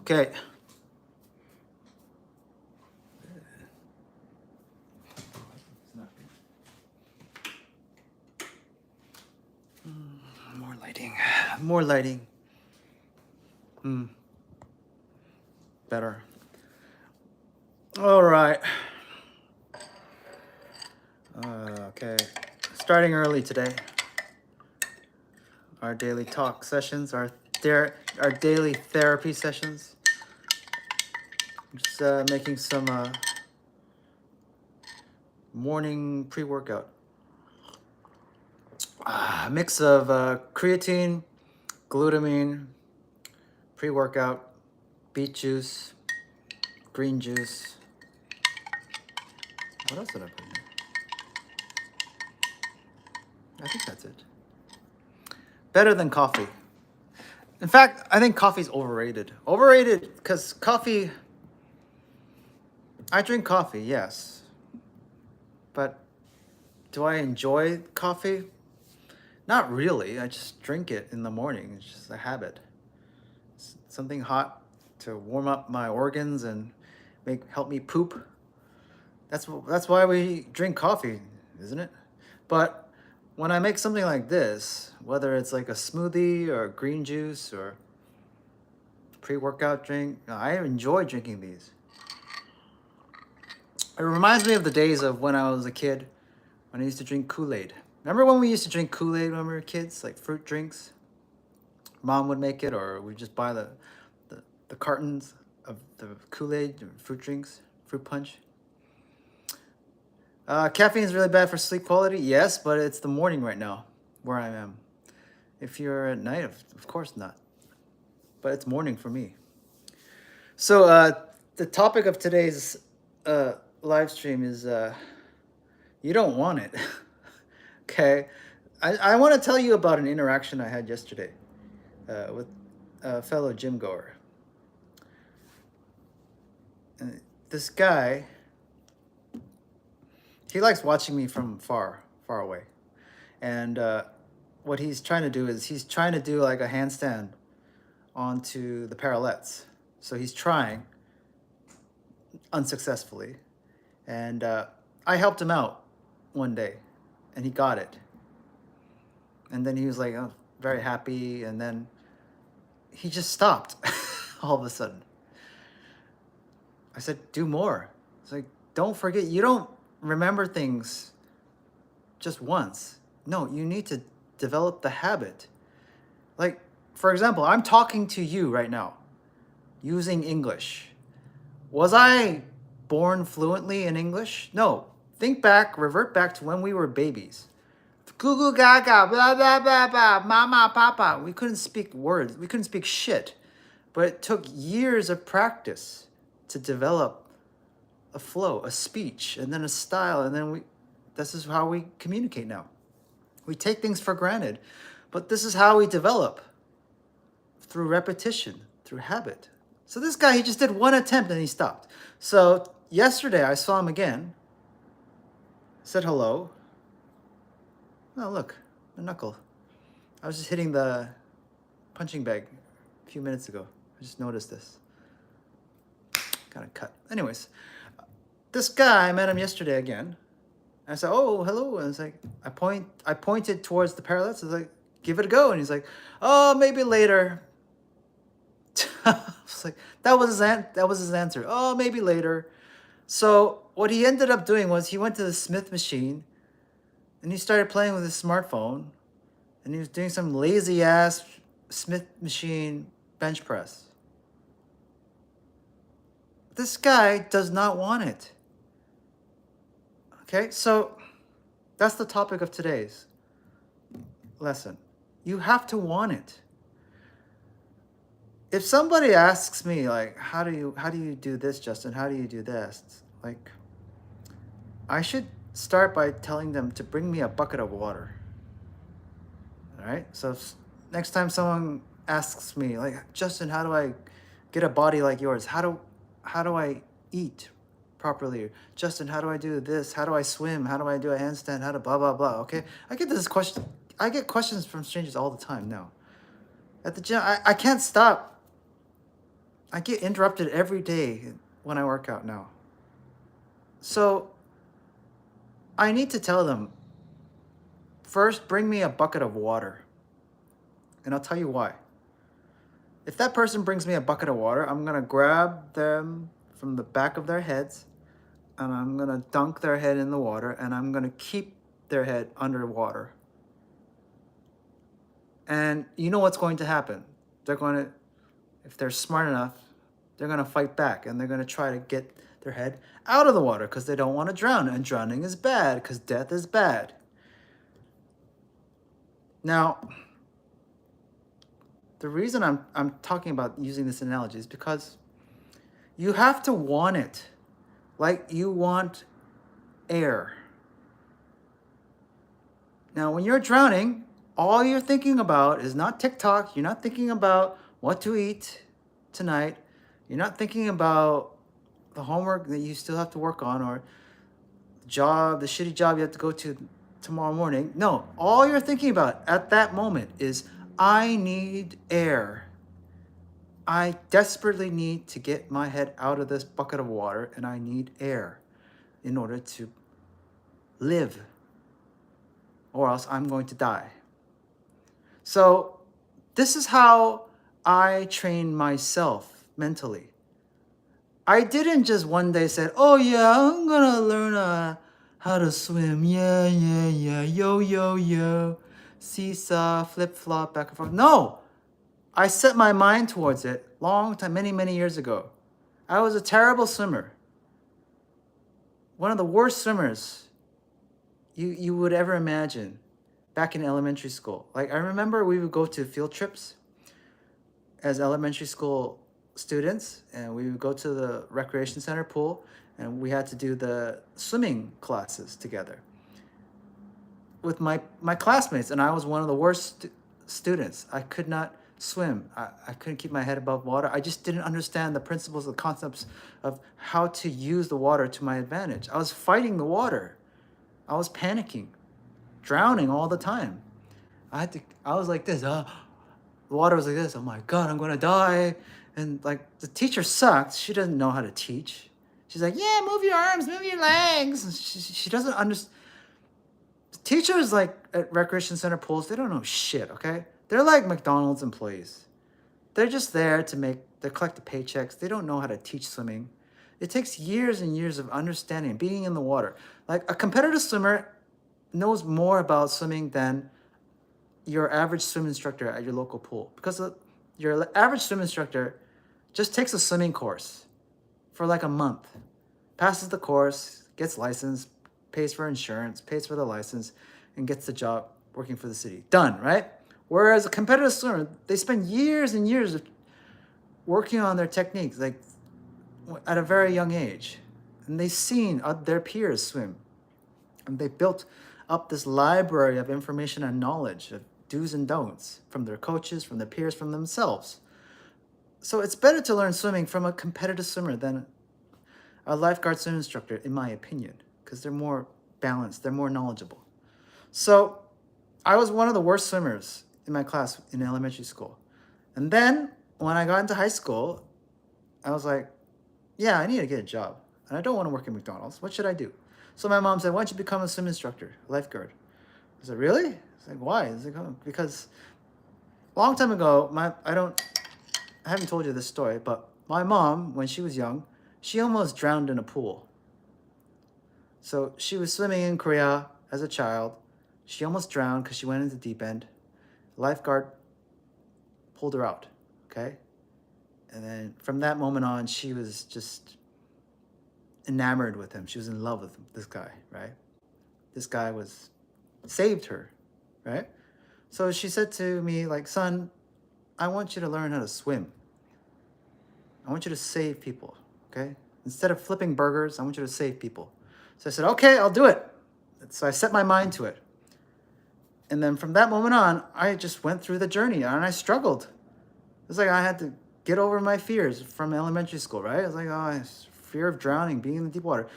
Okay. More lighting. More lighting. Better. All right. Okay. Starting early today. Our daily talk sessions, our daily therapy sessions. Just making some morning pre-workout. A mix of creatine, glutamine, pre-workout, beet juice, green juice. What else did I put in there? I think that's it. Better than coffee. In fact, I think coffee's overrated. Overrated because coffee, I drink coffee, yes. But do I enjoy coffee? Not really. I just drink it in the morning. It's just a habit. It's something hot to warm up my organs and help me poop. That's why we drink coffee, isn't it? But when I make something like this, whether it's like a smoothie or green juice or pre-workout drink, I enjoy drinking these. It reminds me of the days of when I was a kid, when I used to drink Kool-Aid. Remember when we used to drink Kool-Aid when we were kids, like fruit drinks? Mom would make it, or we just buy the cartons of the Kool-Aid, fruit drinks, fruit punch. Caffeine is really bad for sleep quality, yes, but it's the morning right now where I am. If you're at night, of course not. But it's morning for me. So the topic of today's live stream is you don't want it. Okay, I want to tell you about an interaction I had yesterday with a fellow gym goer. And this guy, he likes watching me from far away. And what he's trying to do is he's trying to do like a handstand onto the parallettes. So he's trying unsuccessfully. And I helped him out one day and he got it. And then he was like, oh, very happy. And then he just stopped all of a sudden. I said, do more. It's like, don't forget, you don't remember things just once. No, you need to develop the habit. Like, for example, I'm talking to you right now using English. Was I born fluently in English? No. Think back, revert back to when we were babies. Goo goo gaga, blah blah blah blah, mama, papa. We couldn't speak words. We couldn't speak shit. But it took years of practice to develop a flow, a speech, and then a style, and then this is how we communicate now. We take things for granted, but this is how we develop, through repetition, through habit. So this guy, he just did one attempt and he stopped. So yesterday I saw him again, said hello. Oh, look, a knuckle. I was just hitting the punching bag a few minutes ago. I just noticed this. Got a cut. Anyways, this guy, I met him yesterday again. I said, oh, hello. And it's like, I pointed towards the parallels. I was like, give it a go. And he's like, oh, maybe later. I was like, that was his answer. Oh, maybe later. So what he ended up doing was he went to the Smith machine and he started playing with his smartphone and he was doing some lazy ass Smith machine bench press. This guy does not want it. Okay, so that's the topic of today's lesson. You have to want it. If somebody asks me like, how do you do this, Justin? How do you do this? Like, I should start by telling them to bring me a bucket of water. All right? So next time someone asks me like, Justin, how do I get a body like yours? How do I eat properly? Justin, how do I do this? How do I swim? How do I do a handstand? How to blah blah blah? Okay? I get questions from strangers all the time now. at the gym. I can't stop. I get interrupted every day when I work out now. So I need to tell them, first, bring me a bucket of water. And I'll tell you why. If that person brings me a bucket of water, I'm going to grab them from the back of their heads and I'm going to dunk their head in the water and I'm going to keep their head underwater. And you know what's going to happen? They're going to, if they're smart enough, they're going to fight back and they're going to try to get their head out of the water because they don't want to drown. And drowning is bad because death is bad. Now, the reason I'm talking about using this analogy is because you have to want it like you want air. Now, when you're drowning, all you're thinking about is not TikTok. You're not thinking about what to eat tonight. You're not thinking about the homework that you still have to work on or the job, the shitty job you have to go to tomorrow morning. No, all you're thinking about at that moment is, I need air. I desperately need to get my head out of this bucket of water and I need air in order to live, or else I'm going to die. So this is how I train myself mentally. I didn't just one day say, oh yeah, I'm gonna learn how to swim. Yeah, yo, seesaw, flip-flop, back and forth. No, I set my mind towards it long time, many years ago. I was a terrible swimmer. One of the worst swimmers you would ever imagine back in elementary school. Like, I remember we would go to field trips as elementary school students, and we would go to the recreation center pool, and we had to do the swimming classes together with my classmates, and I was one of the worst students. I could not swim. I couldn't keep my head above water. I just didn't understand the principles, the concepts of how to use the water to my advantage. I was fighting the water. I was panicking, drowning all the time. I was like this. The water was like this. Oh my God, I'm gonna die. And like, the teacher sucked. She doesn't know how to teach. She's like, yeah, move your arms, move your legs. And she doesn't understand. Teachers like at recreation center pools, they don't know shit, okay? They're like McDonald's employees. They're just there to collect the paychecks. They don't know how to teach swimming. It takes years and years of understanding, being in the water. Like, a competitive swimmer knows more about swimming than your average swim instructor at your local pool. Because your average swim instructor just takes a swimming course for like a month, passes the course, gets licensed, pays for insurance, pays for the license, and gets the job working for the city. Done, right? Whereas a competitive swimmer, they spend years and years of working on their techniques, like at a very young age. And they've seen their peers swim. And they built up this library of information and knowledge of do's and don'ts from their coaches, from their peers, from themselves. So it's better to learn swimming from a competitive swimmer than a lifeguard swim instructor, in my opinion, because they're more balanced, they're more knowledgeable. So I was one of the worst swimmers in my class in elementary school. And then when I got into high school, I was like, yeah, I need to get a job. And I don't want to work at McDonald's. What should I do? So my mom said, why don't you become a swim instructor, a lifeguard? I said, really? I was like, why? I was like, oh, because a long time ago, I haven't told you this story, but my mom, when she was young, she almost drowned in a pool. So she was swimming in Korea as a child. She almost drowned because she went into the deep end. Lifeguard pulled her out, okay? And then from that moment on, she was just enamored with him. She was in love with this guy, right? This guy saved her, right? So she said to me, like, son, I want you to learn how to swim. I want you to save people, okay? Instead of flipping burgers, I want you to save people. So I said, okay, I'll do it. So I set my mind to it. And then from that moment on, I just went through the journey and I struggled. It was like I had to get over my fears from elementary school, right? I was like, fear of drowning, being in the deep water.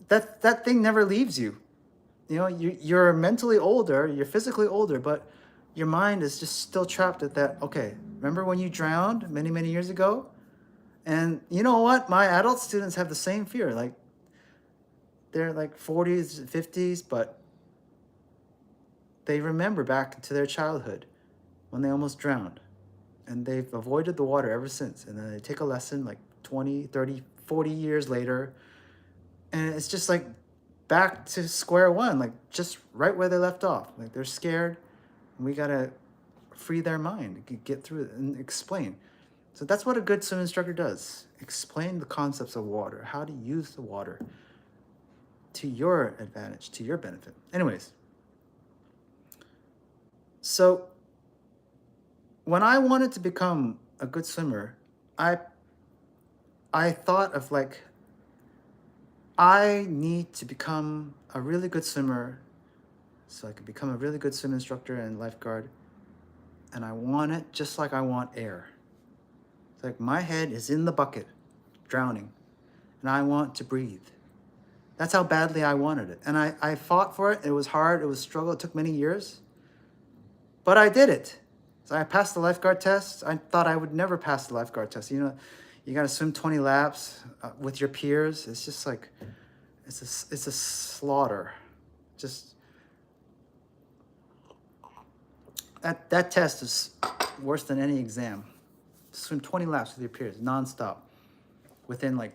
That thing never leaves you. You know, you're mentally older, you're physically older, but your mind is just still trapped at that. Okay, remember when you drowned many, many years ago? And you know what? My adult students have the same fear. Like, they're like 40s, 50s, but they remember back to their childhood when they almost drowned. And they've avoided the water ever since. And then they take a lesson like 20, 30, 40 years later. And it's just like back to square one, like just right where they left off. Like, they're scared. And we got to free their mind, get through it and explain. So that's what a good swim instructor does. Explain the concepts of water, how to use the water to your advantage, to your benefit. Anyways, so when I wanted to become a good swimmer, I thought of like, I need to become a really good swimmer so I could become a really good swim instructor and lifeguard. And I want it just like I want air. It's like my head is in the bucket, drowning, and I want to breathe. That's how badly I wanted it. And I fought for it. It was hard. It was a struggle. It took many years. But I did it. So I passed the lifeguard test. I thought I would never pass the lifeguard test. You know, you got to swim 20 laps with your peers. It's just like, it's a slaughter. Just, that test is worse than any exam. Swim 20 laps with your peers, nonstop, within like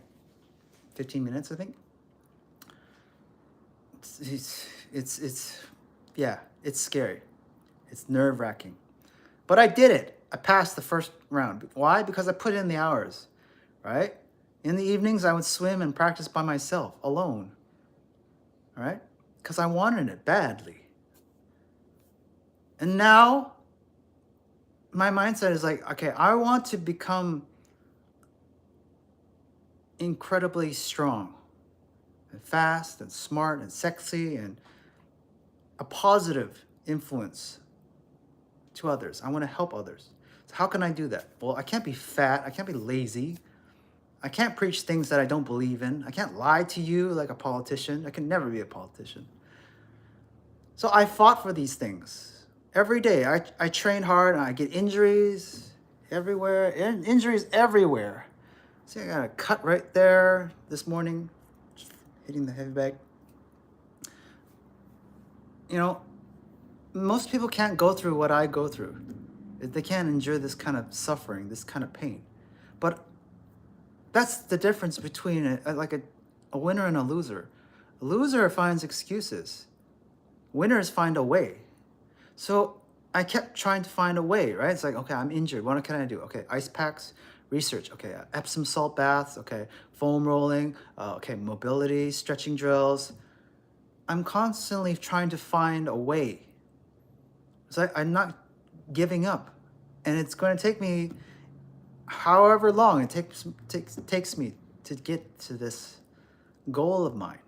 15 minutes, I think. It's yeah, it's scary. It's nerve-wracking. But I did it. I passed the first round. Why? Because I put in the hours, right? In the evenings, I would swim and practice by myself, alone, all right? Because I wanted it badly. And now, my mindset is like, okay, I want to become incredibly strong and fast and smart and sexy and a positive influence to others. I want to help others. So how can I do that? Well, I can't be fat. I can't be lazy. I can't preach things that I don't believe in. I can't lie to you like a politician. I can never be a politician. So I fought for these things. Every day I train hard and I get injuries everywhere. Injuries everywhere. See, I got a cut right there this morning, hitting the heavy bag. You know, most people can't go through what I go through. They can't endure this kind of suffering, this kind of pain. But that's the difference between a winner and a loser. A loser finds excuses. Winners find a way. So I kept trying to find a way, right? It's like, okay, I'm injured. What can I do? Okay, ice packs, research. Okay, Epsom salt baths. Okay, foam rolling. Okay, mobility, stretching drills. I'm constantly trying to find a way. So I'm not giving up. And it's going to take me however long it takes me to get to this goal of mine.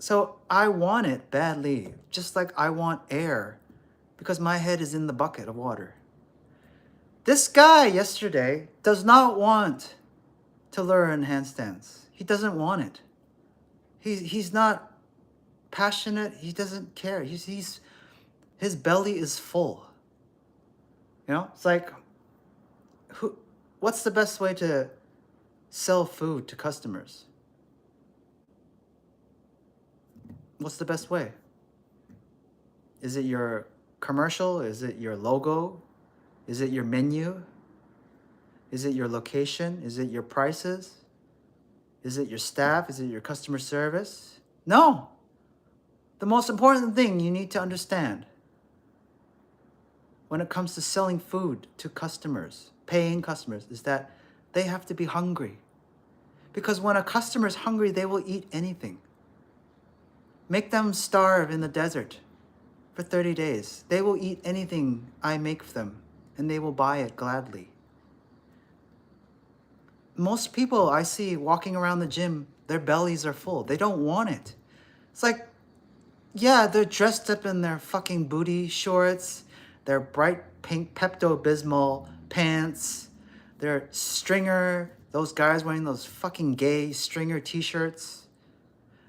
So I want it badly, just like I want air, because my head is in the bucket of water. This guy yesterday does not want to learn handstands. He doesn't want it. He's not passionate. He doesn't care. His belly is full. You know, it's like, what's the best way to sell food to customers? What's the best way? Is it your commercial? Is it your logo? Is it your menu? Is it your location? Is it your prices? Is it your staff? Is it your customer service? No. The most important thing you need to understand when it comes to selling food to customers, paying customers, is that they have to be hungry. Because when a customer is hungry, they will eat anything. Make them starve in the desert for 30 days. They will eat anything I make for them, and they will buy it gladly. Most people I see walking around the gym, their bellies are full. They don't want it. It's like, yeah, they're dressed up in their fucking booty shorts, their bright pink Pepto-Bismol pants, their stringer, those guys wearing those fucking gay stringer t-shirts,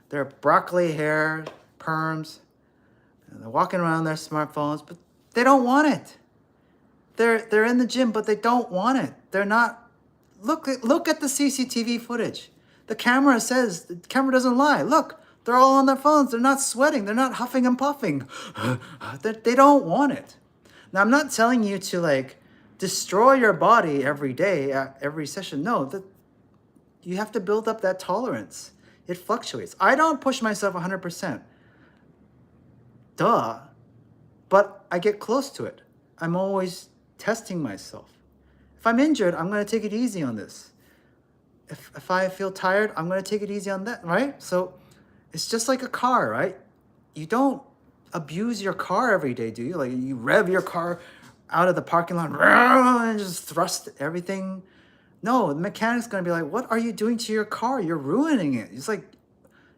their broccoli hair, perms, And they're walking around their smartphones, but they don't want it. They're in the gym, but they don't want it. They're not. Look at the CCTV footage. The camera doesn't lie. Look, they're all on their phones. They're not sweating. They're not huffing and puffing. They don't want it. Now, I'm not telling you to like destroy your body every day at every session. No, you have to build up that tolerance. It fluctuates. I don't push myself 100%. Duh. But I get close to it. I'm always testing myself. If I'm injured, I'm going to take it easy on this. If I feel tired, I'm going to take it easy on that, right? So it's just like a car, right? You don't abuse your car every day, do you? Like you rev your car out of the parking lot and just thrust everything. No, the mechanic's going to be like, what are you doing to your car? You're ruining it. It's like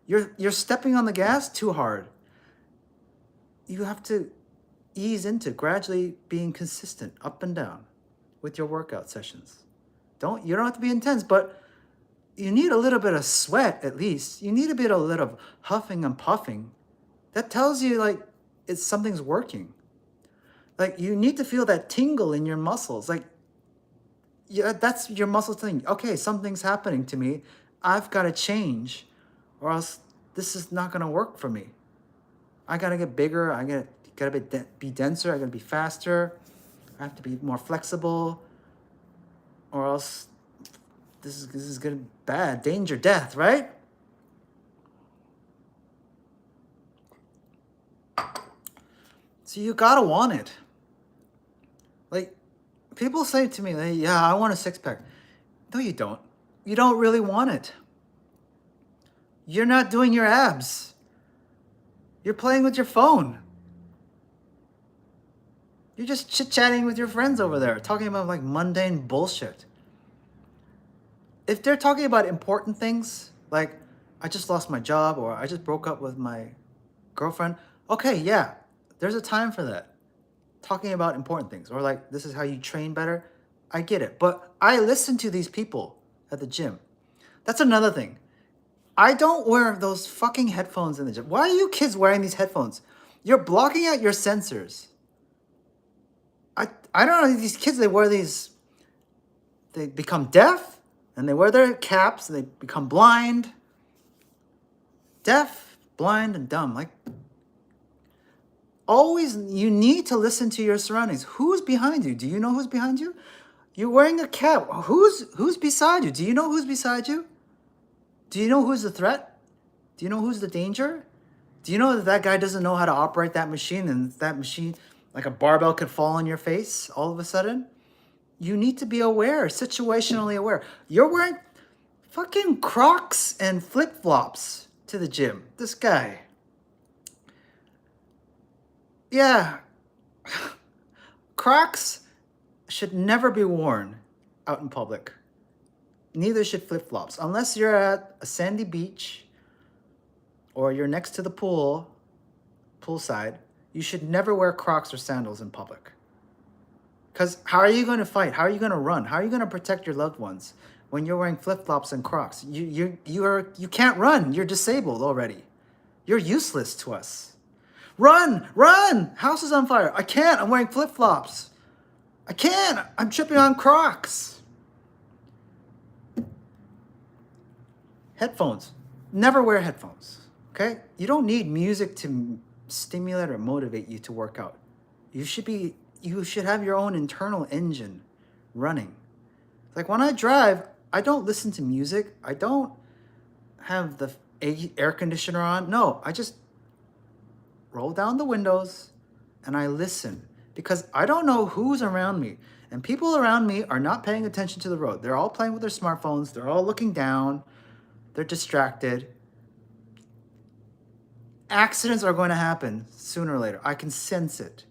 you're stepping on the gas too hard. You have to ease into gradually being consistent up and down with your workout sessions. You don't have to be intense, but you need a little bit of sweat at least. You need a little huffing and puffing. That tells you like something's working. Like you need to feel that tingle in your muscles. Like yeah, that's your muscles thing. Okay, something's happening to me. I've got to change, or else this is not gonna work for me. I gotta get bigger. I gotta be denser. I gotta be faster. I have to be more flexible, or else this is gonna be bad. Danger, death, right? So you gotta want it. Like people say to me, like, "Yeah, I want a six-pack." No, you don't. You don't really want it. You're not doing your abs. You're playing with your phone. You're just chit-chatting with your friends over there, talking about like mundane bullshit. If they're talking about important things, like I just lost my job or I just broke up with my girlfriend, okay, yeah, there's a time for that. Talking about important things, or like this is how you train better, I get it. But I listen to these people at the gym. That's another thing. I don't wear those fucking headphones in the gym. Why are you kids wearing these headphones? You're blocking out your sensors. I don't know, these kids, they wear these, they become deaf, and they wear their caps, and they become blind. Deaf, blind, and dumb. Like, always, you need to listen to your surroundings. Who's behind you? Do you know who's behind you? You're wearing a cap. Who's beside you? Do you know who's beside you? Do you know who's the threat? Do you know who's the danger? Do you know that guy doesn't know how to operate that machine, and that machine, like a barbell, could fall on your face all of a sudden? You need to be aware, situationally aware. You're wearing fucking Crocs and flip-flops to the gym. This guy. Yeah. Crocs should never be worn out in public. Neither should flip-flops. Unless you're at a sandy beach or you're next to the poolside, you should never wear Crocs or sandals in public. Because how are you going to fight? How are you going to run? How are you going to protect your loved ones when you're wearing flip-flops and Crocs? You can't run. You're disabled already. You're useless to us. Run! Run! House is on fire. I can't. I'm wearing flip-flops. I can't. I'm tripping on Crocs. Headphones. Never wear headphones. Okay? You don't need music to stimulate or motivate you to work out. You should have your own internal engine running. Like when I drive, I don't listen to music. I don't have the air conditioner on. No, I just roll down the windows and I listen because I don't know who's around me. And people around me are not paying attention to the road. They're all playing with their smartphones. They're all looking down. They're distracted. Accidents are going to happen sooner or later. I can sense it.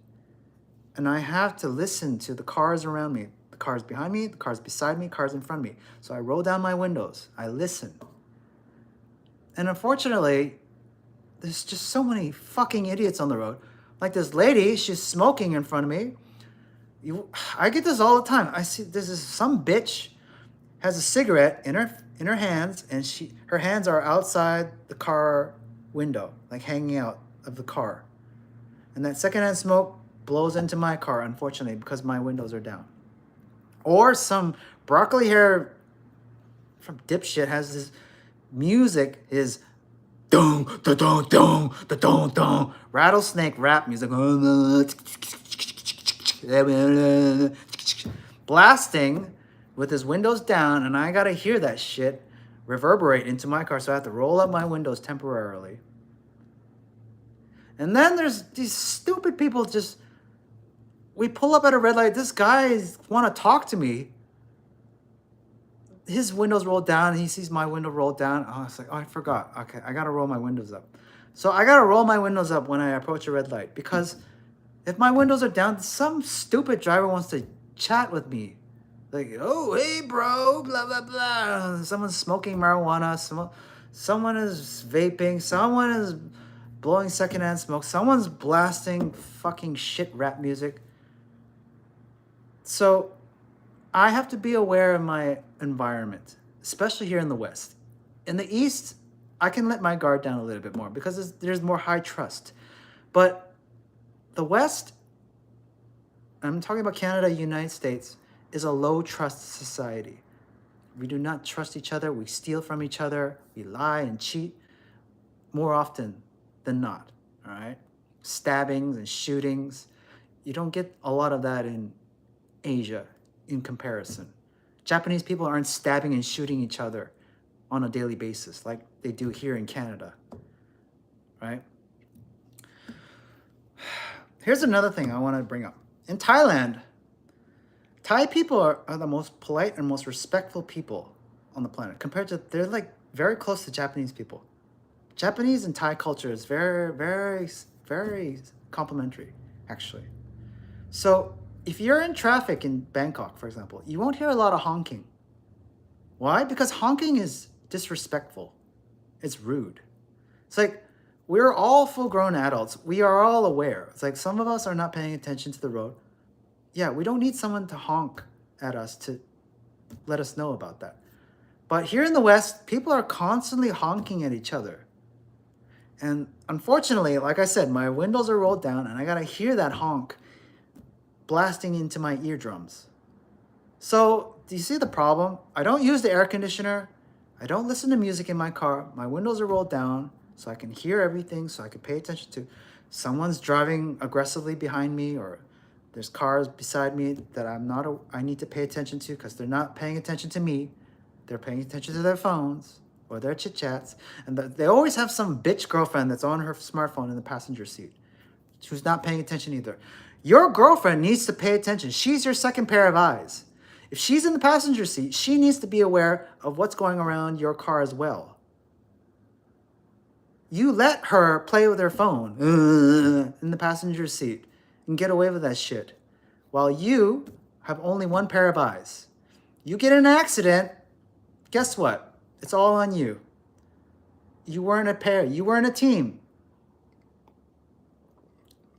And I have to listen to the cars around me. The cars behind me, the cars beside me, cars in front of me. So I roll down my windows. I listen. And unfortunately, there's just so many fucking idiots on the road. Like this lady, she's smoking in front of me. I get this all the time. I see this is some bitch has a cigarette in her hands, and her hands are outside the car window, like hanging out of the car. And that secondhand smoke blows into my car, unfortunately, because my windows are down. Or some broccoli hair from dipshit has this music, his dong, da dong, dong, da dong, dong, rattlesnake rap music, blasting with his windows down, and I gotta hear that shit reverberate into my car, so I have to roll up my windows temporarily. And then there's these stupid people just, we pull up at a red light, this guy want to talk to me. His windows rolled down, he sees my window rolled down. Oh, it's like, oh, I forgot. Okay, I gotta roll my windows up. So I gotta roll my windows up when I approach a red light, because if my windows are down, some stupid driver wants to chat with me. Like, oh, hey, bro, blah, blah, blah. Someone's smoking marijuana. Someone is vaping. Someone is blowing secondhand smoke. Someone's blasting fucking shit rap music. So I have to be aware of my environment, especially here in the West. In the East, I can let my guard down a little bit more because there's more high trust. But the West, I'm talking about Canada, United States, is a low trust society. We do not trust each other. We steal from each other. We lie and cheat more often than not. All right? Stabbings and shootings. You don't get a lot of that in Asia in comparison. Japanese people aren't stabbing and shooting each other on a daily basis like they do here in Canada. Right? Here's another thing I want to bring up. In Thailand, Thai people are the most polite and most respectful people on the planet compared to, they're like very close to Japanese people. Japanese and Thai culture is very, very, very complementary, actually. So if you're in traffic in Bangkok, for example, you won't hear a lot of honking. Why? Because honking is disrespectful. It's rude. It's like, we're all full-grown adults. We are all aware. It's like some of us are not paying attention to the road. Yeah, we don't need someone to honk at us to let us know about that. But here in the West, people are constantly honking at each other. And unfortunately, like I said, my windows are rolled down and I gotta hear that honk blasting into my eardrums. So, do you see the problem? I don't use the air conditioner. I don't listen to music in my car. My windows are rolled down so I can hear everything, so I can pay attention to someone's driving aggressively behind me, or there's cars beside me that I need to pay attention to because they're not paying attention to me. They're paying attention to their phones or their chit chats. And they always have some bitch girlfriend that's on her smartphone in the passenger seat who's not paying attention either. Your girlfriend needs to pay attention. She's your second pair of eyes. If she's in the passenger seat, she needs to be aware of what's going around your car as well. You let her play with her phone in the passenger seat and get away with that shit, while you have only one pair of eyes. You get in an accident, guess what? It's all on you. You weren't a pair. You weren't a team.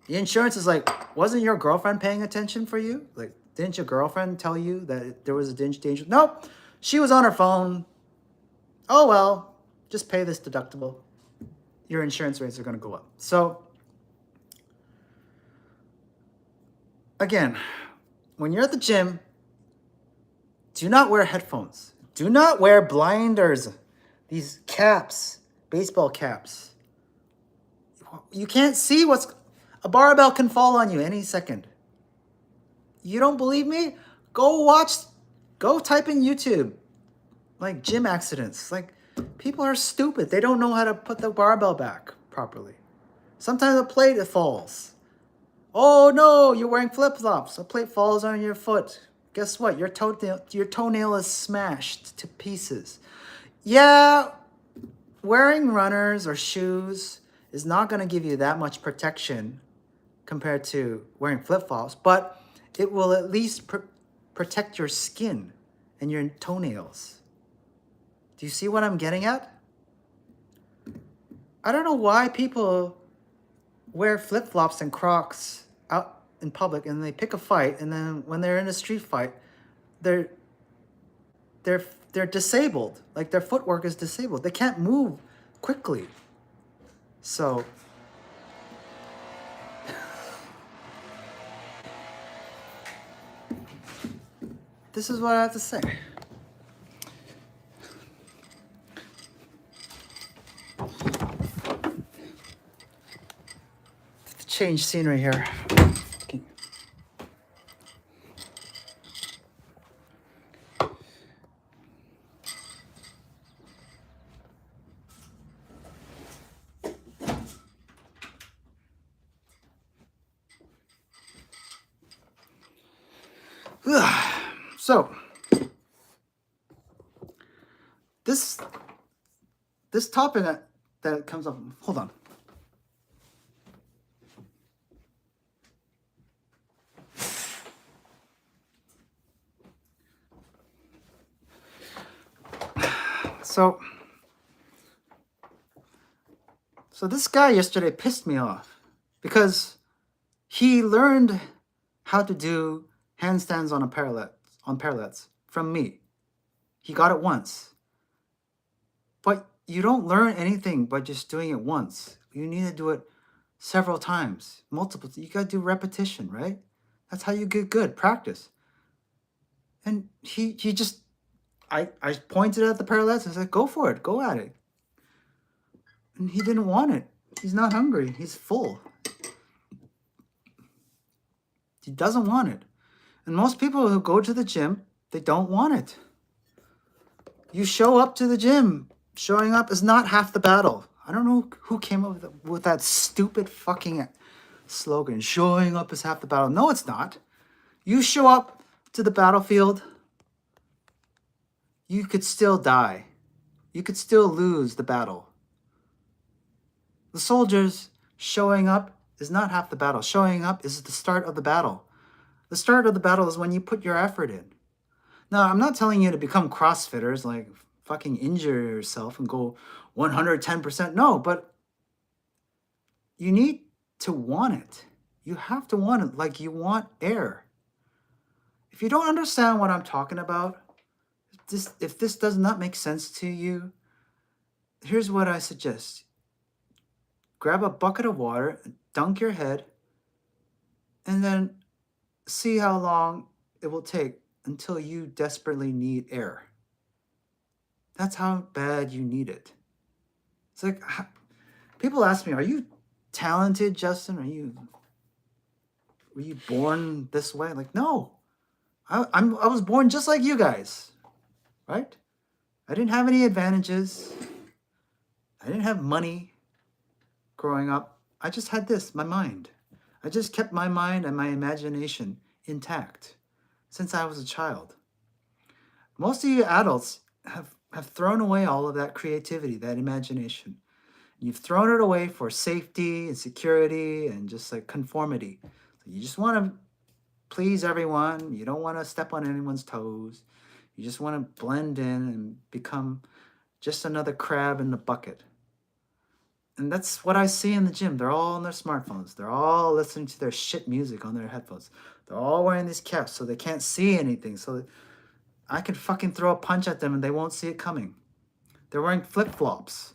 The insurance is like, wasn't your girlfriend paying attention for you? Like, didn't your girlfriend tell you that there was a danger? Nope. She was on her phone. Oh, well, just pay this deductible. Your insurance rates are going to go up. So, again, when you're at the gym, do not wear headphones. Do not wear blinders. These caps, baseball caps. You can't see a barbell can fall on you any second. You don't believe me? Go type in YouTube, like gym accidents. Like, people are stupid. They don't know how to put the barbell back properly. Sometimes a plate falls. Oh no, you're wearing flip-flops. A plate falls on your foot. Guess what? Your toenail is smashed to pieces. Yeah, wearing runners or shoes is not going to give you that much protection compared to wearing flip-flops, but it will at least protect your skin and your toenails. Do you see what I'm getting at? I don't know why people wear flip-flops and Crocs out in public and they pick a fight, and then when they're in a street fight, they're disabled. Like, their footwork is disabled. They can't move quickly. So this is what I have to say. Change scenery here. So this topic that comes up. Hold on. So this guy yesterday pissed me off because he learned how to do handstands on parallettes from me. He got it once. But you don't learn anything by just doing it once. You need to do it several times, multiple. You got to do repetition, right? That's how you get good, practice. And he just, I pointed at the parallettes and said, go for it, go at it. And he didn't want it. He's not hungry, he's full. He doesn't want it. And most people who go to the gym, they don't want it. You show up to the gym. Showing up is not half the battle. I don't know who came up with that stupid fucking slogan. Showing up is half the battle. No, it's not. You show up to the battlefield, you could still die. You could still lose the battle. The soldiers showing up is not half the battle. Showing up is the start of the battle. The start of the battle is when you put your effort in. Now, I'm not telling you to become CrossFitters, like fucking injure yourself and go 110%. No, but you need to want it. You have to want it like you want air. If you don't understand what I'm talking about, if this does not make sense to you, here's what I suggest. Grab a bucket of water, dunk your head, and then see how long it will take until you desperately need air. That's how bad you need it. It's like, people ask me, are you talented, Justin? Were you born this way? Like, no. I was born just like you guys, right? I didn't have any advantages. I didn't have money growing up. I just had my mind. I just kept my mind and my imagination intact since I was a child. Most of you adults have thrown away all of that creativity, that imagination. You've thrown it away for safety and security and just like conformity. So you just want to please everyone. You don't want to step on anyone's toes. You just want to blend in and become just another crab in the bucket. And that's what I see in the gym. They're all on their smartphones. They're all listening to their shit music on their headphones. They're all wearing these caps so they can't see anything. So I can fucking throw a punch at them and they won't see it coming. They're wearing flip-flops.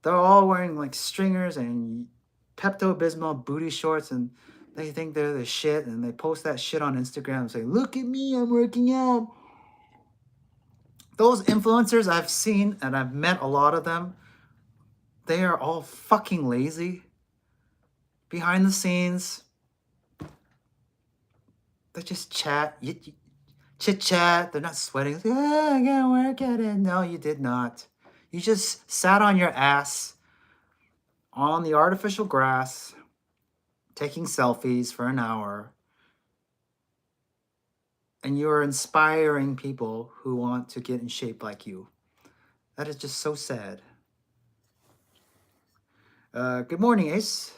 They're all wearing like stringers and Pepto-Bismol booty shorts, and they think they're the shit, and they post that shit on Instagram and say, look at me, I'm working out. Those influencers I've seen, and I've met a lot of them, they are all fucking lazy. Behind the scenes, they just chat, chit-chat. They're not sweating. Like, oh, I gotta work at it. No, you did not. You just sat on your ass on the artificial grass, taking selfies for an hour, and you're inspiring people who want to get in shape like you. That is just so sad. Good morning, Ace.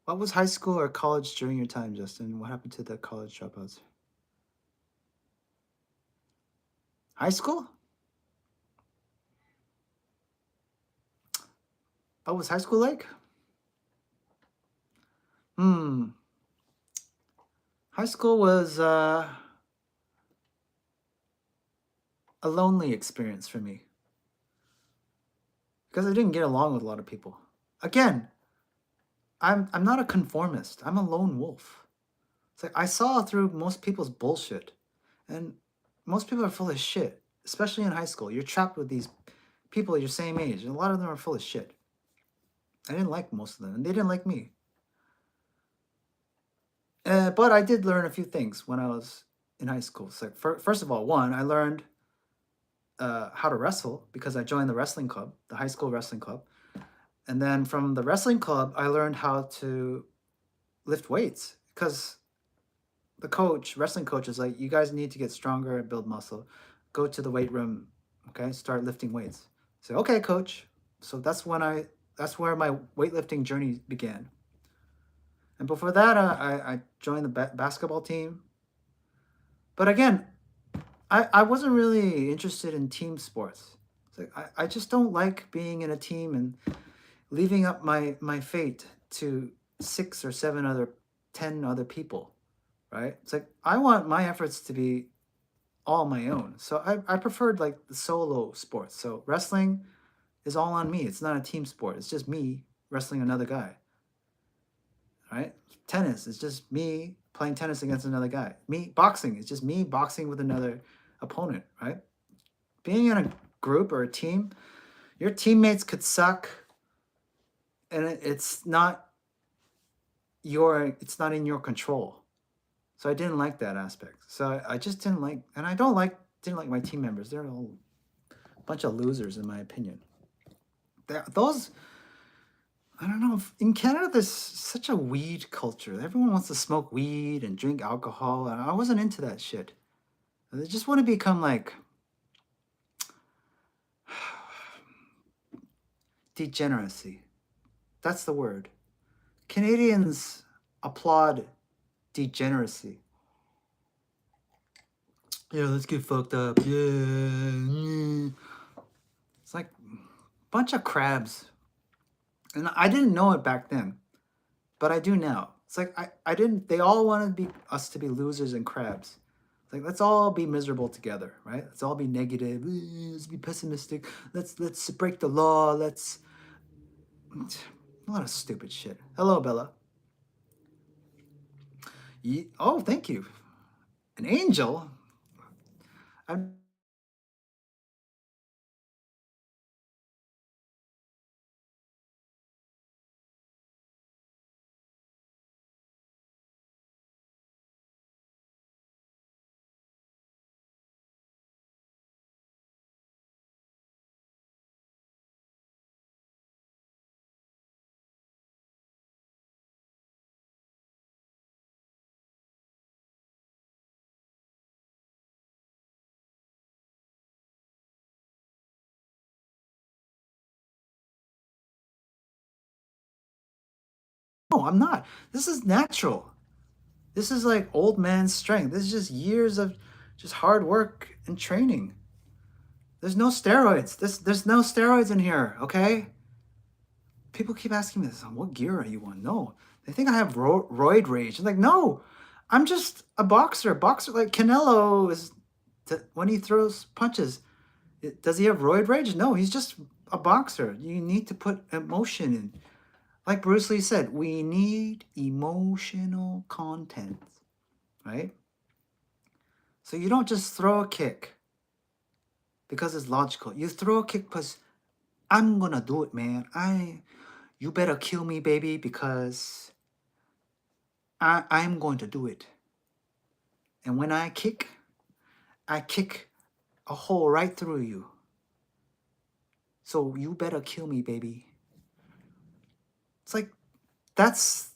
What was high school or college during your time, Justin? What happened to the college dropouts? High school? What was high school like? High school was a lonely experience for me because I didn't get along with a lot of people. Again, I'm not a conformist. I'm a lone wolf. It's like I saw through most people's bullshit. And most people are full of shit, especially in high school. You're trapped with these people your same age, and a lot of them are full of shit. I didn't like most of them, and they didn't like me. But I did learn a few things when I was in high school. So, first of all, one, I learned how to wrestle because I joined the wrestling club, the high school wrestling club. And then from the wrestling club, I learned how to lift weights because the coach, wrestling coach, is like, you guys need to get stronger and build muscle. Go to the weight room, okay? Start lifting weights. So, okay, coach. So that's where my weightlifting journey began. And before that, I joined the basketball team. But again, I wasn't really interested in team sports. It's like I just don't like being in a team and leaving up my fate to 6 or 7 other 10 other people, right? It's like I want my efforts to be all my own. So I preferred like the solo sports. So wrestling is all on me. It's not a team sport. It's just me wrestling another guy, right? Tennis is just me playing tennis against another guy. Me boxing is just me boxing with another opponent, right? Being in a group or a team, your teammates could suck, and it's not in your control. So I didn't like that aspect. So I just didn't like, and I don't like didn't like my team members. They're all a bunch of losers, in my opinion. Those I don't know. In Canada, there's such a weed culture. Everyone wants to smoke weed and drink alcohol, and I wasn't into that shit. I just want to become like degeneracy. That's the word. Canadians applaud degeneracy. Yeah, let's get fucked up. Yeah. It's like a bunch of crabs. And I didn't know it back then, but I do now. It's like I didn't they all wanted us to be losers and crabs. It's like let's all be miserable together, right? Let's all be negative. Let's be pessimistic. Let's break the law. Let's a lot of stupid shit. Hello, Bella. Oh, thank you. An angel? I'm no, I'm not. This is natural. This is like old man strength. This is just years of just hard work and training. There's no steroids. There's no steroids in here, okay? People keep asking me this, what gear are you on? No. They think I have roid rage. I'm like, no. I'm just a boxer. Boxer like Canelo is when he throws punches. Does he have roid rage? No, he's just a boxer. You need to put emotion in. Like Bruce Lee said, we need emotional content, right? So you don't just throw a kick because it's logical. You throw a kick because I'm gonna do it, man. You better kill me, baby, because I'm going to do it. And when I kick a hole right through you. So you better kill me, baby. It's like that's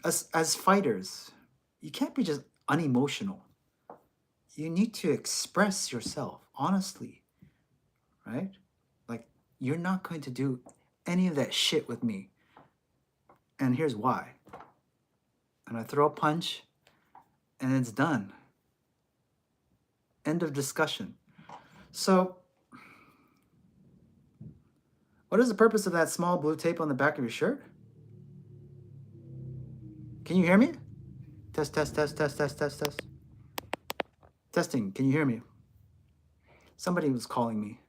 as fighters, you can't be just unemotional. You need to express yourself honestly, right? Like you're not going to do any of that shit with me. And here's why. And I throw a punch and it's done. End of discussion. So, what is the purpose of that small blue tape on the back of your shirt? Can you hear me? Test, test, test, test, test, test, test. Testing. Can you hear me? Somebody was calling me.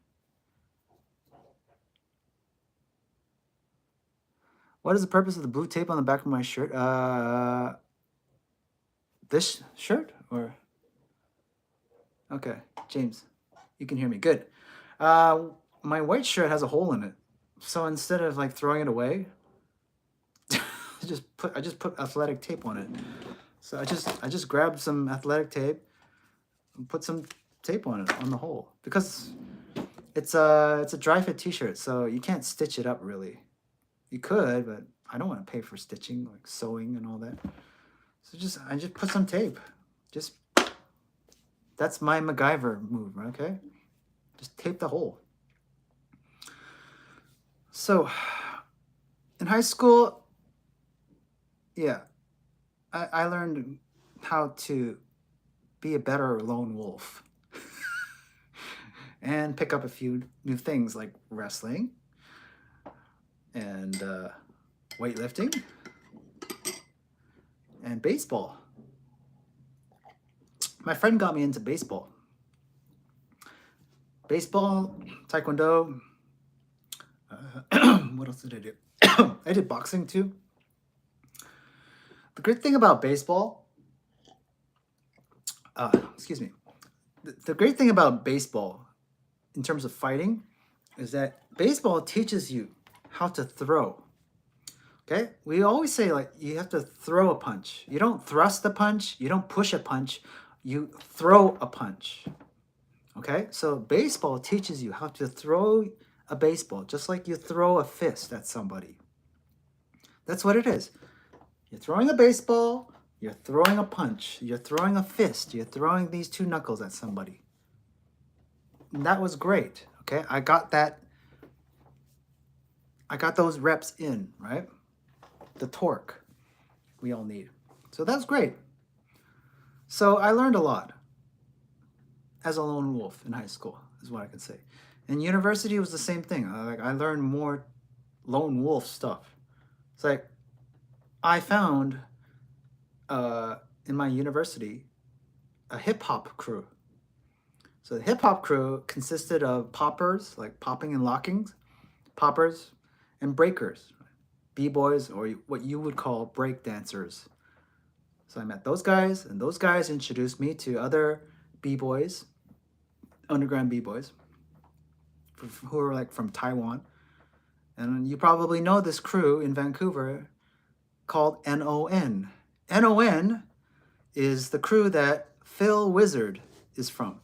What is the purpose of the blue tape on the back of my shirt? This shirt or okay, James, you can hear me. Good. Uh, my white shirt has a hole in it, so instead of like throwing it away, I just put athletic tape on it. So I just grabbed some athletic tape and put some tape on it on the hole because it's a dry fit t-shirt, so you can't stitch it up really. You could, but I don't want to pay for stitching, like sewing and all that. So I just put some tape. Just that's my MacGyver move, okay? Just tape the hole. So in high school, yeah, I learned how to be a better lone wolf and pick up a few new things like wrestling and weightlifting and baseball. My friend got me into baseball. Baseball, taekwondo. What else did I do? I did boxing too. The great thing about baseball, excuse me, the great thing about baseball in terms of fighting is that baseball teaches you how to throw. Okay? We always say like you have to throw a punch. You don't thrust a punch, you don't push a punch, you throw a punch. Okay? So baseball teaches you how to throw a baseball just like you throw a fist at somebody. That's what it is. You're throwing a baseball, you're throwing a punch, you're throwing a fist, you're throwing these two knuckles at somebody. And that was great. Okay? I got those reps in, right? The torque we all need. So that's great. So I learned a lot as a lone wolf in high school, is what I can say. In university, it was the same thing. I learned more lone wolf stuff. It's like I found in my university a hip hop crew. So the hip hop crew consisted of poppers, like popping and lockings, poppers, and breakers, b-boys, or what you would call break dancers. So I met those guys, and those guys introduced me to other b-boys, underground b-boys, who are like from Taiwan. And you probably know this crew in Vancouver called NON. NON is the crew that Phil Wizard is from.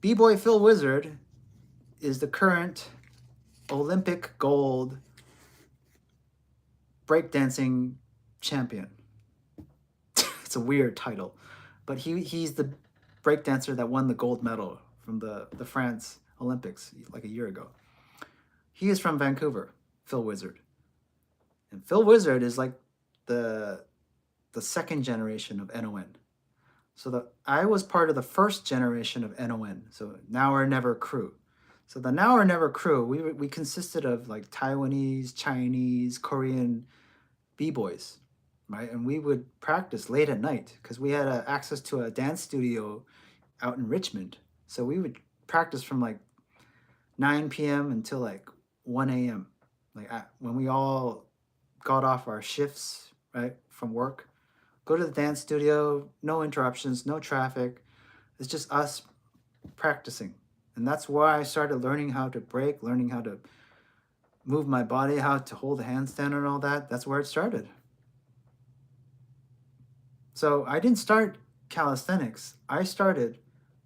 B-boy Phil Wizard is the current Olympic gold breakdancing champion. It's a weird title, but he's the breakdancer that won the gold medal from the France Olympics like a year ago. He is from Vancouver, Phil Wizard. And Phil Wizard is like the second generation of NON. So I was part of the first generation of NON, so Now or Never crew. So the Now or Never crew, we consisted of like Taiwanese, Chinese, Korean b-boys, right? And we would practice late at night because we had access to a dance studio out in Richmond. So we would practice from like 9 p.m. until like 1 a.m. Like when we all got off our shifts, right, from work, go to the dance studio, no interruptions, no traffic. It's just us practicing. And that's why I started learning how to break, learning how to move my body, how to hold a handstand and all that. That's where it started. So I didn't start calisthenics. I started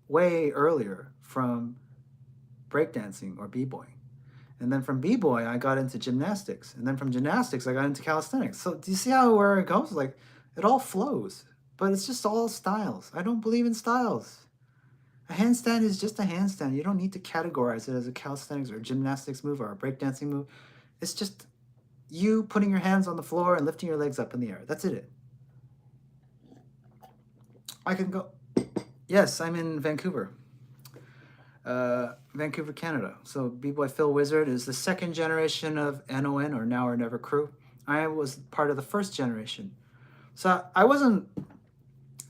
way earlier from breakdancing or b-boying. And then from b-boy, I got into gymnastics. And then from gymnastics, I got into calisthenics. So do you see where it goes? Like, it all flows. But it's just all styles. I don't believe in styles. A handstand is just a handstand. You don't need to categorize it as a calisthenics or a gymnastics move or a breakdancing move. It's just you putting your hands on the floor and lifting your legs up in the air. That's it. I can go. Yes, I'm in Vancouver. Vancouver, Canada. So B-Boy Phil Wizard is the second generation of NON or Now or Never crew. I was part of the first generation. So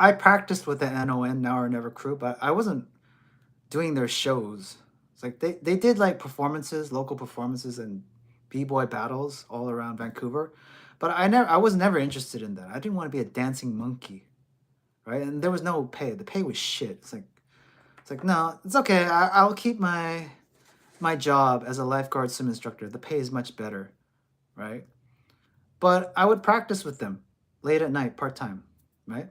I practiced with the NON Now or Never crew, but I wasn't doing their shows. It's like they did like performances, local performances, and b-boy battles all around Vancouver, but I was never interested in that. I didn't want to be a dancing monkey, right? And there was no pay. The pay was shit. It's like no, it's okay. I'll keep my job as a lifeguard swim instructor. The pay is much better, right? But I would practice with them late at night, part time, right?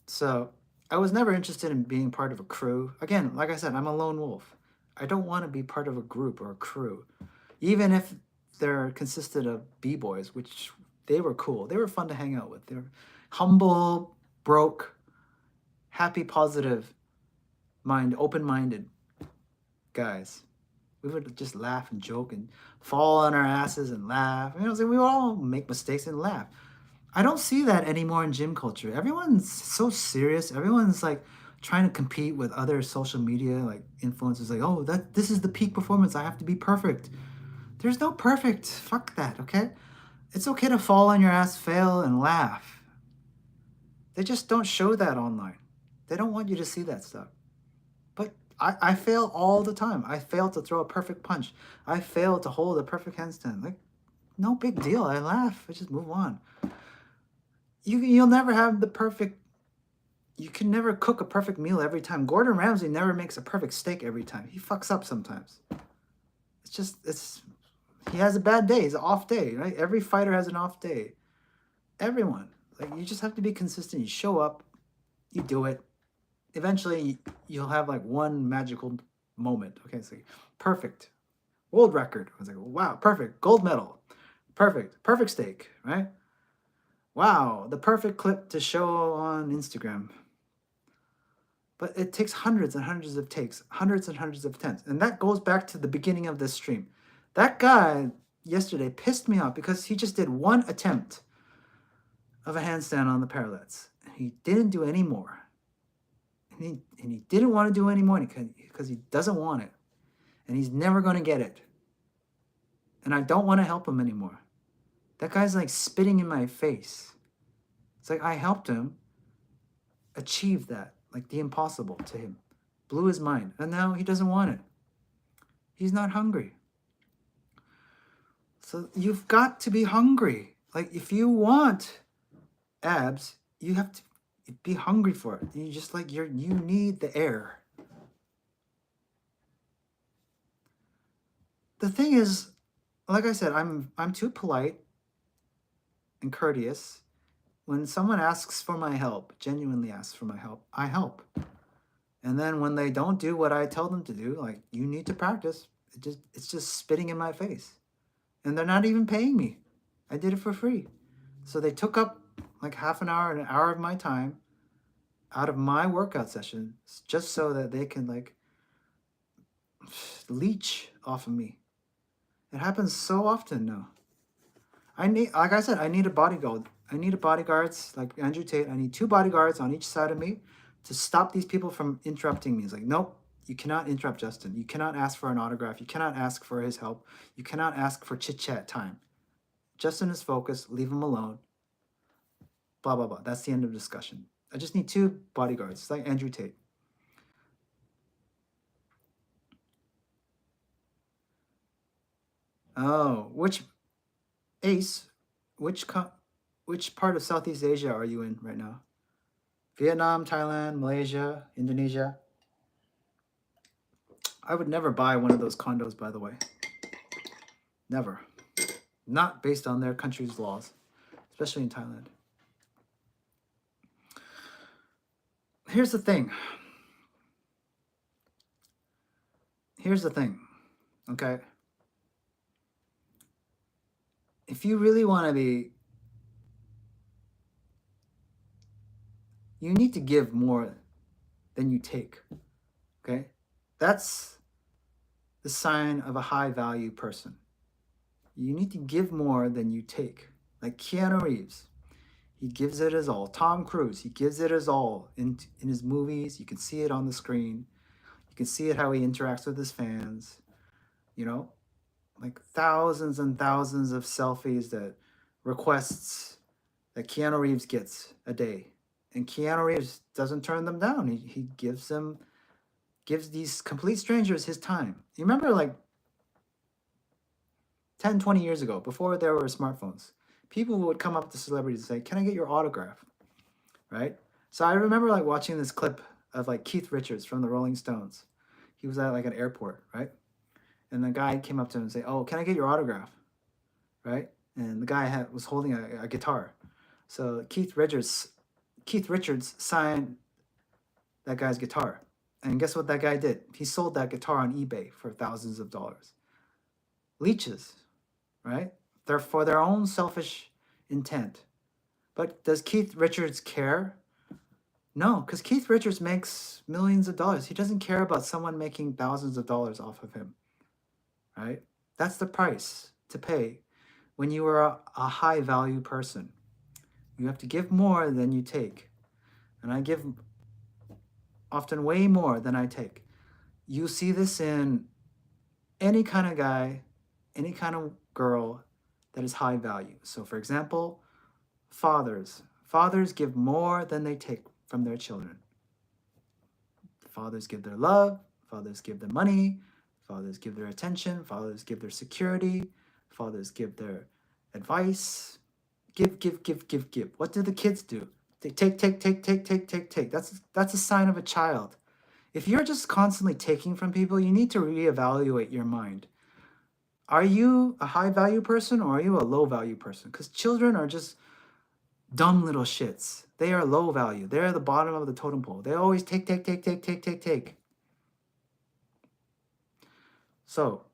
So I was never interested in being part of a crew. Again, like I said, I'm a lone wolf. I don't want to be part of a group or a crew, even if they're consisted of b-boys, which they were cool. They were fun to hang out with. They were humble, broke, happy, positive, open-minded guys. We would just laugh and joke and fall on our asses and laugh. So we would all make mistakes and laugh. I don't see that anymore in gym culture. Everyone's so serious. Everyone's like trying to compete with other social media like influencers. Like, oh, this is the peak performance. I have to be perfect. There's no perfect. Fuck that. Okay, it's okay to fall on your ass, fail, and laugh. They just don't show that online. They don't want you to see that stuff. But I fail all the time. I fail to throw a perfect punch. I fail to hold a perfect handstand. Like, no big deal. I laugh. I just move on. You'll never have the perfect. You can never cook a perfect meal every time. Gordon Ramsay never makes a perfect steak every time. He fucks up sometimes. He has a bad day. He's an off day, right? Every fighter has an off day. Everyone. Like, you just have to be consistent. You show up, you do it. Eventually, you'll have like one magical moment. Okay, so perfect. World record. I was like, wow, perfect. Gold medal. Perfect steak, right? Wow, the perfect clip to show on Instagram. But it takes hundreds and hundreds of takes, hundreds and hundreds of attempts. And that goes back to the beginning of this stream. That guy yesterday pissed me off because he just did one attempt of a handstand on the parallettes. He didn't do any more. And he didn't want to do any more because he doesn't want it. And he's never going to get it. And I don't want to help him anymore. That guy's like spitting in my face. It's like I helped him achieve that, like the impossible to him. Blew his mind. And now he doesn't want it. He's not hungry. So you've got to be hungry. Like, if you want abs, you have to be hungry for it. You just like you need the air. The thing is, like I said, I'm too polite and courteous. When someone asks for my help, genuinely asks for my help, I help. And then when they don't do what I tell them to do, like, you need to practice, it's just spitting in my face. And they're not even paying me. I did it for free. So they took up like half an hour, an hour of my time out of my workout session just so that they can like leech off of me. It happens so often now. Like I said, I need a bodyguard. I need bodyguards like Andrew Tate. I need 2 bodyguards on each side of me to stop these people from interrupting me. It's like, nope, you cannot interrupt Justin. You cannot ask for an autograph. You cannot ask for his help. You cannot ask for chit-chat time. Justin is focused. Leave him alone. Blah, blah, blah. That's the end of discussion. I just need 2 bodyguards. It's like Andrew Tate. Oh, which part of Southeast Asia are you in right now? Vietnam, Thailand, Malaysia, Indonesia? I would never buy one of those condos, by the way. Never. Not based on their country's laws, especially in Thailand. Here's the thing. Okay? If you really want to be, you need to give more than you take. Okay? That's the sign of a high value person. You need to give more than you take. Like Keanu Reeves, he gives it his all. Tom Cruise, he gives it his all in his movies. You can see it on the screen. You can see it how he interacts with his fans. You know, like thousands and thousands of selfies that requests that Keanu Reeves gets a day. And Keanu Reeves doesn't turn them down. He gives these complete strangers his time. You remember, like, 10, 20 years ago, before there were smartphones, people would come up to celebrities and say, "Can I get your autograph?" Right? So I remember like watching this clip of like Keith Richards from the Rolling Stones. He was at like an airport, right? And the guy came up to him and said, "Oh, can I get your autograph?" Right? And the guy was holding a guitar. So Keith Richards signed that guy's guitar. And guess what that guy did? He sold that guitar on eBay for thousands of dollars. Leeches, right? They're for their own selfish intent. But does Keith Richards care? No, because Keith Richards makes millions of dollars. He doesn't care about someone making thousands of dollars off of him, right? That's the price to pay when you are a high value person. You have to give more than you take. And I give often way more than I take. You see this in any kind of guy, any kind of girl that is high value. So, for example, fathers. Fathers give more than they take from their children. Fathers give their love, fathers give their money, fathers give their attention, fathers give their security, fathers give their advice. Give, give, give, give, give. What do the kids do? They take, take, take, take, take, take, take. That's a sign of a child. If you're just constantly taking from people, you need to reevaluate your mind. Are you a high value person or are you a low value person? Because children are just dumb little shits. They are low value. They're at the bottom of the totem pole. They always take, take, take, take, take, take, take. So,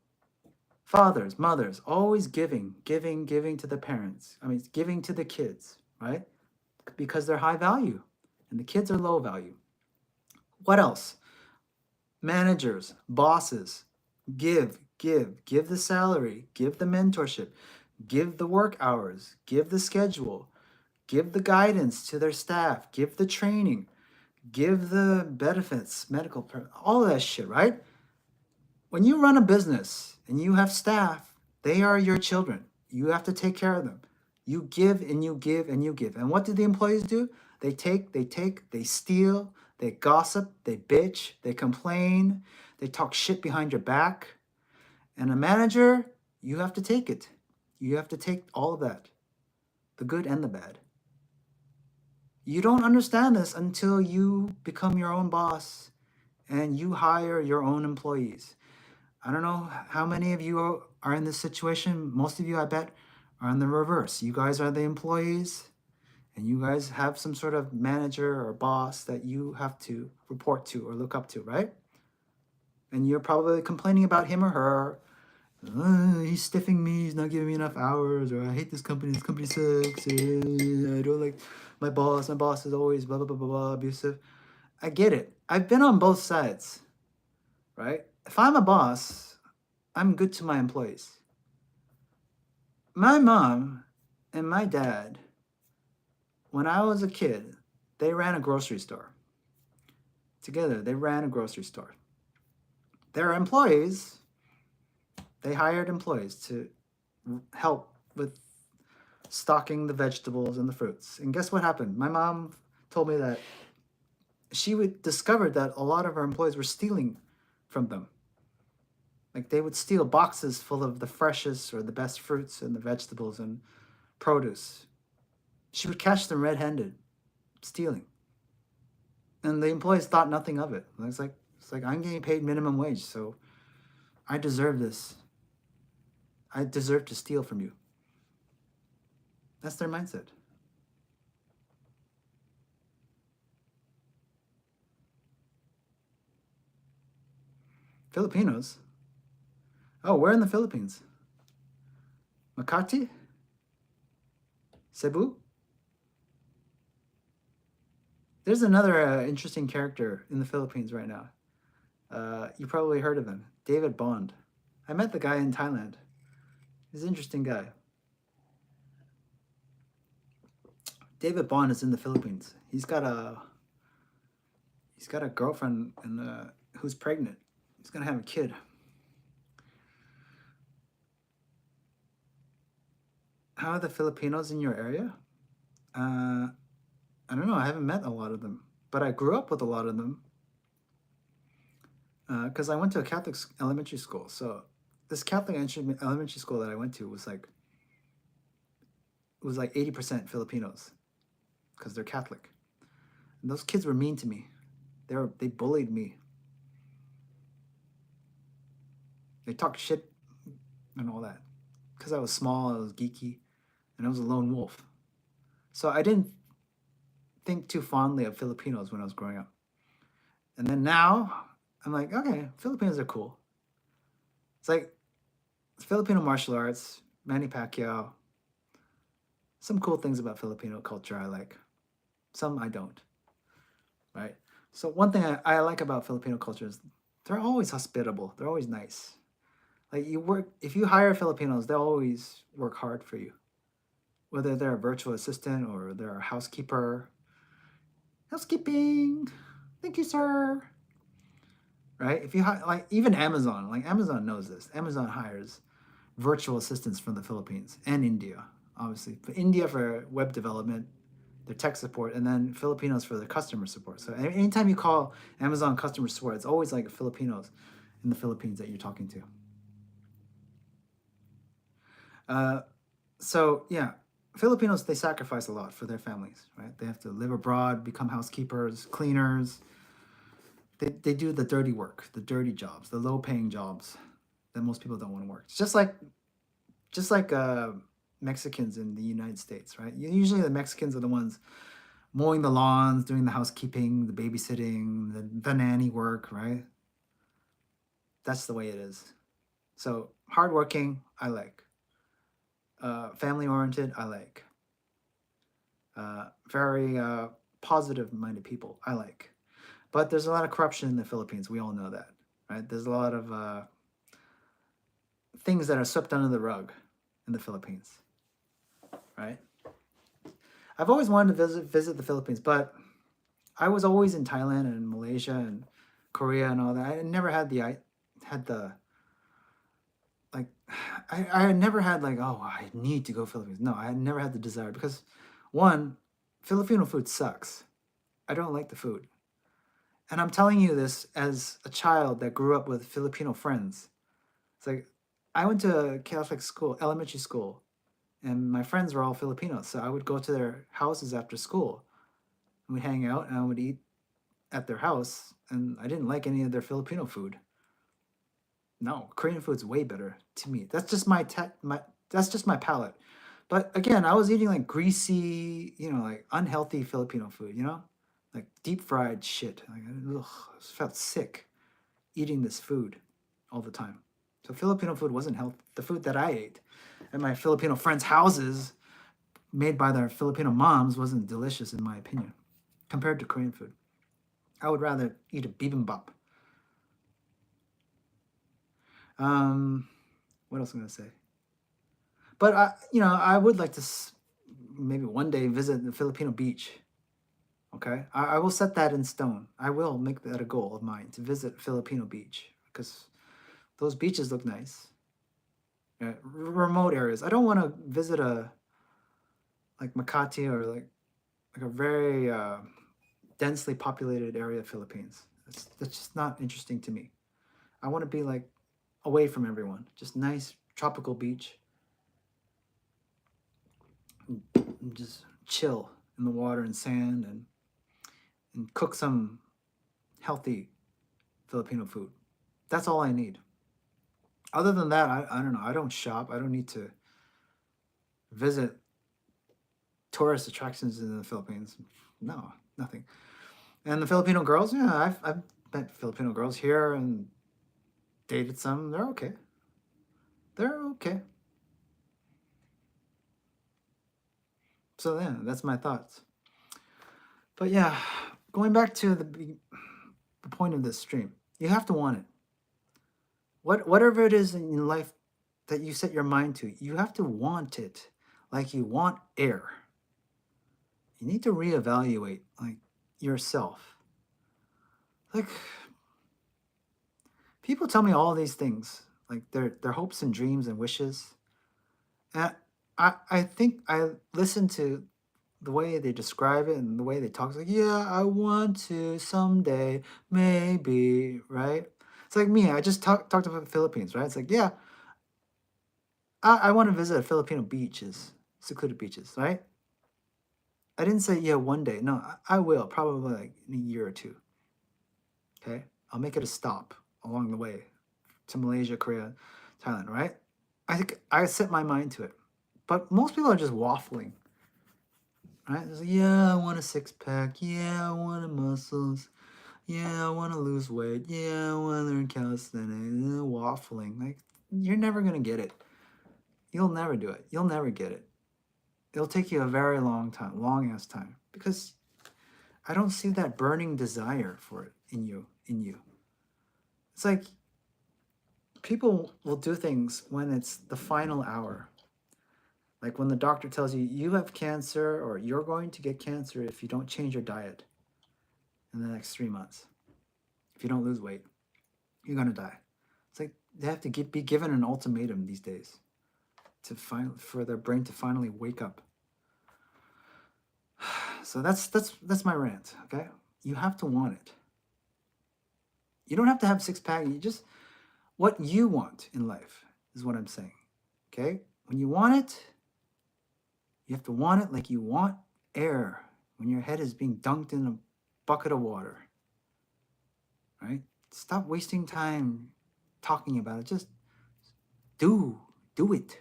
fathers, mothers, always giving, giving, giving to the parents. I mean, giving to the kids, right? Because they're high value and the kids are low value. What else? Managers, bosses, give, give, give the salary, give the mentorship, give the work hours, give the schedule, give the guidance to their staff, give the training, give the benefits, medical, all of that shit, right? When you run a business and you have staff, they are your children. You have to take care of them. You give and you give and you give. And what do the employees do? They take, they steal, they gossip, they bitch, they complain, they talk shit behind your back. And a manager, you have to take it. You have to take all of that, the good and the bad. You don't understand this until you become your own boss and you hire your own employees. I don't know how many of you are in this situation. Most of you, I bet, are in the reverse. You guys are the employees and you guys have some sort of manager or boss that you have to report to or look up to, right? And you're probably complaining about him or her. He's stiffing me, he's not giving me enough hours, or I hate this company sucks, I don't like my boss is always blah, blah, blah, blah, blah, abusive. I get it. I've been on both sides, right? If I'm a boss, I'm good to my employees. My mom and my dad, when I was a kid, they ran a grocery store. Together, they ran a grocery store. Their employees, they hired employees to help with stocking the vegetables and the fruits. And guess what happened? My mom told me that she would discover that a lot of her employees were stealing from them. Like they would steal boxes full of the freshest or the best fruits and the vegetables and produce. She would catch them red-handed, stealing. And the employees thought nothing of it. It's like I'm getting paid minimum wage, so I deserve this. I deserve to steal from you. That's their mindset. Filipinos? Oh, where in the Philippines? Makati? Cebu? There's another interesting character in the Philippines right now. You probably heard of him. David Bond. I met the guy in Thailand. He's an interesting guy. David Bond is in the Philippines. He's got a girlfriend who's pregnant. He's gonna have a kid. How are the Filipinos in your area? I don't know. I haven't met a lot of them, but I grew up with a lot of them because I went to a Catholic elementary school. So this Catholic elementary school that I went to was like, it was like 80% Filipinos because they're Catholic. And those kids were mean to me. They bullied me. They talked shit and all that because I was small, I was geeky, and I was a lone wolf. So I didn't think too fondly of Filipinos when I was growing up. And then now I'm like, okay, Filipinos are cool. It's like Filipino martial arts, Manny Pacquiao. Some cool things about Filipino culture I like. Some I don't. Right? So one thing I like about Filipino culture is they're always hospitable. They're always nice. Like you work, if you hire Filipinos, they'll always work hard for you. Whether they're a virtual assistant or they're a housekeeper. Housekeeping. Thank you, sir. Right? If you like even Amazon, like Amazon knows this. Amazon hires virtual assistants from the Philippines and India, obviously. But India for web development, their tech support, and then Filipinos for their customer support. So anytime you call Amazon customer support, it's always like Filipinos in the Philippines that you're talking to. So yeah, Filipinos, they sacrifice a lot for their families, right? They have to live abroad, become housekeepers, cleaners. They do the dirty work, the dirty jobs, the low paying jobs that most people don't want to work. It's just like Mexicans in the United States, right? Usually the Mexicans are the ones mowing the lawns, doing the housekeeping, the babysitting, the nanny work, right? That's the way it is. So hardworking, I like. Family oriented, I like. Very positive minded people, I like. But there's a lot of corruption in the Philippines. We all know that, right? There's a lot of things that are swept under the rug in the Philippines, right? I've always wanted to visit the Philippines, but I was always in Thailand and Malaysia and Korea and all that. I never had the like I never had like, oh, I need to go Philippines. No, I never had the desire because one, Filipino food sucks. I don't like the food. And I'm telling you this as a child that grew up with Filipino friends. It's like I went to a Catholic school, elementary school, and my friends were all Filipinos. So I would go to their houses after school. And we'd hang out and I would eat at their house. And I didn't like any of their Filipino food. No, Korean food's way better to me. That's just that's just my palate. But again, I was eating like greasy, like unhealthy Filipino food, like deep fried shit. Like, ugh, I felt sick eating this food all the time. So Filipino food wasn't healthy. The food that I ate at my Filipino friends' houses, made by their Filipino moms, wasn't delicious in my opinion, compared to Korean food. I would rather eat a bibimbap. What else am I gonna say? But I would like to maybe one day visit the Filipino beach. Okay, I will set that in stone. I will make that a goal of mine to visit Filipino beach because those beaches look nice. Yeah, remote areas. I don't want to visit like Makati or like a very densely populated area of Philippines. That's just not interesting to me. I want to be like away from everyone. Just nice tropical beach. And just chill in the water and sand and cook some healthy Filipino food. That's all I need. Other than that, I don't know. I don't shop. I don't need to visit tourist attractions in the Philippines. No, nothing. And the Filipino girls, yeah, I've met Filipino girls here and dated some. They're okay. They're okay. So yeah, that's my thoughts. But yeah, going back to the point of this stream, you have to want it. Whatever it is in life that you set your mind to, you have to want it like you want air. You need to reevaluate like yourself. Like people tell me all these things, like their hopes and dreams and wishes. And I think I listen to the way they describe it and the way they talk. It's like, yeah, I want to someday, maybe, right? It's like me. I just talked about the Philippines, right? It's like, yeah, I want to visit Filipino beaches, secluded beaches, right? I didn't say, yeah, one day. No, I will, probably like in a year or two. Okay. I'll make it a stop along the way to Malaysia, Korea, Thailand, right? I think I set my mind to it. But most people are just waffling, right? It's like, yeah, I want a six pack. Yeah, I want a muscles. Yeah, I want to lose weight. Yeah, I want to learn calisthenics. Waffling. Like, you're never going to get it. You'll never do it. You'll never get it. It'll take you a very long time, long ass time, because I don't see that burning desire for it in you. It's like people will do things when it's the final hour. Like when the doctor tells you you have cancer or you're going to get cancer if you don't change your diet in the next 3 months. If you don't lose weight, you're gonna die. It's like they have to be given an ultimatum these days for their brain to finally wake up. So that's my rant. Okay, you have to want it. You don't have to have six pack. You just what you want in life is what I'm saying. Okay, when you want it, you have to want it like you want air when your head is being dunked in a bucket of water. Right? Stop wasting time talking about it. Just do it.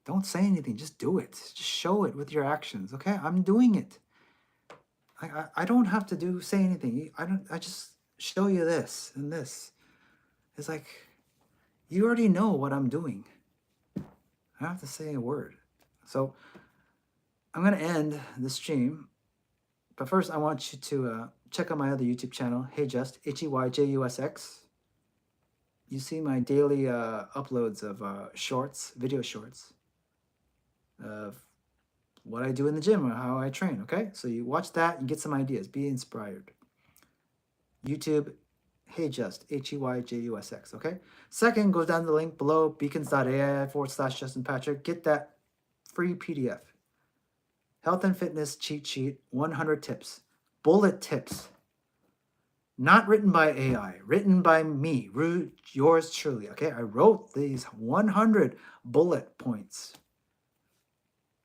Don't say anything. Just do it. Just show it with your actions. Okay, I'm doing it. I don't have to say anything. I just show you this and this. It's like you already know what I'm doing. I don't have to say a word. So I'm gonna end the stream, but first I want you to check out my other YouTube channel, HeyJust, HeyJusx. You see my daily uploads of shorts, video shorts of what I do in the gym or how I train. Okay, so you watch that and get some ideas. Be inspired. YouTube, HeyJust, HeyJusx. Okay. Second, goes down the link below, beacons.ai/Justin Patrick. Get that free PDF. Health and fitness cheat sheet, 100 tips, bullet tips. Not written by AI, written by me, yours truly. Okay, I wrote these 100 bullet points.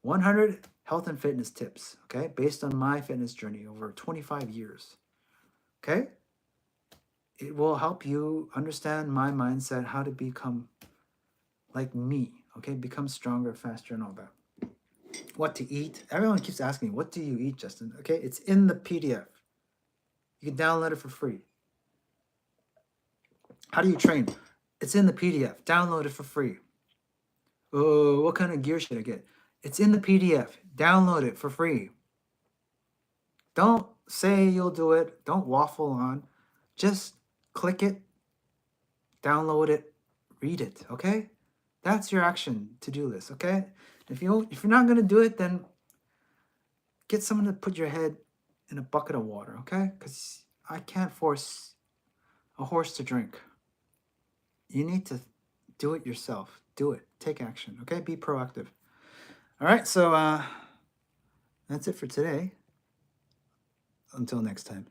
100 health and fitness tips, okay, based on my fitness journey over 25 years. Okay? It will help you understand my mindset, how to become like me, okay? Become stronger, faster, and all that. What to eat. Everyone keeps asking me, what do you eat, Justin? Okay, it's in the PDF. You can download it for free. How do you train? It's in the PDF. Download it for free. Oh, what kind of gear should I get? It's in the PDF. Download it for free. Don't say you'll do it. Don't waffle on. Just click it, download it, read it, okay? That's your action to-do list, okay? If you're not gonna do it, then get someone to put your head in a bucket of water, okay? Because I can't force a horse to drink. You need to do it yourself. Do it. Take action, okay? Be proactive. All right, so that's it for today. Until next time.